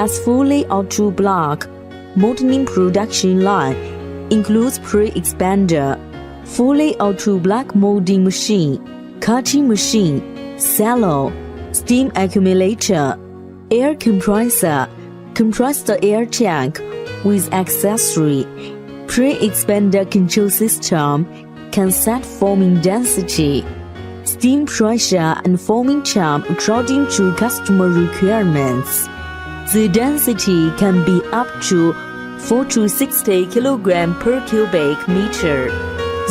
as fully auto block molding production line includes pre-expander, fully auto block molding machine, cutting machine, cello, steam accumulator, air compressor, compressed air tank with accessory, pre-expander control system can set forming density, steam pressure and forming temp according to customer requirements. The density can be up to 4 to 60 kg per cubic meter.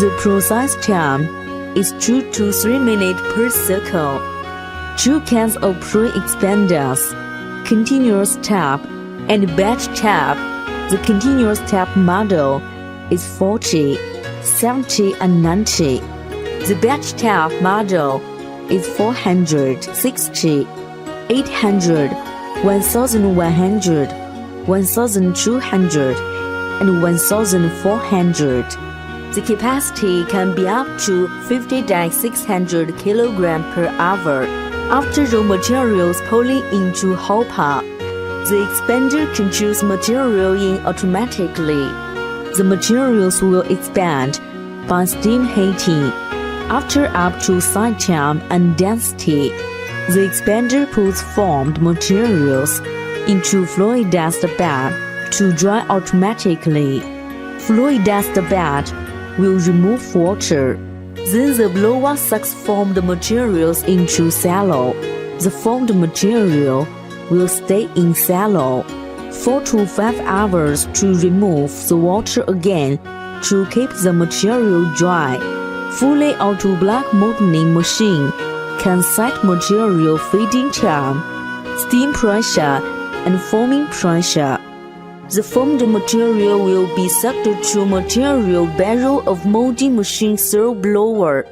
The process time is 2 to 3 minutes per circle. 2 kinds of pre-expanders, continuous tap and batch tap. The continuous tap model is 40, 70 and 90. The batch tap model is 460, 800, 1100, 1200 and 1400. The capacity can be up to 50-600 kg per hour. After raw materials pulling into hopper, the expander controls material in automatically. The materials will expand by steam heating. After up to side temp and density, the expander puts formed materials into fluid dust bed to dry automatically. Fluid dust bed will remove water. Then the blower sucks formed materials into cello. The formed material will stay in cello 4 to 5 hours to remove the water again to keep the material dry. Fully auto block molding machine can set material feeding time, steam pressure, and forming pressure. The formed material will be sucked to material barrel of molding machine through blower.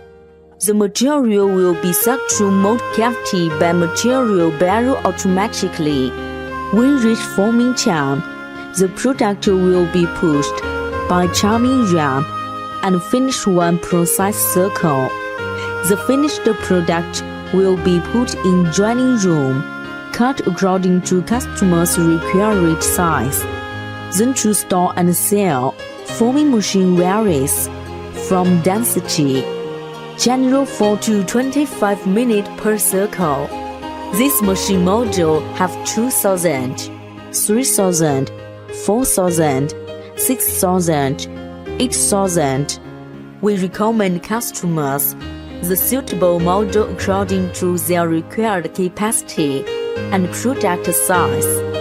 The material will be sucked to mold cavity by material barrel automatically. When reach forming time, the product will be pushed by charming ramp and finish one process circle. The finished product will be put in drying room, cut according to customer's required size. Then to store and sell, forming machine varies from density. General 4 to 25 minutes per circle. This machine model have 2,000, 3,000, 4,000, 6,000, 8,000. We recommend customers the suitable model according to their required capacity and product size.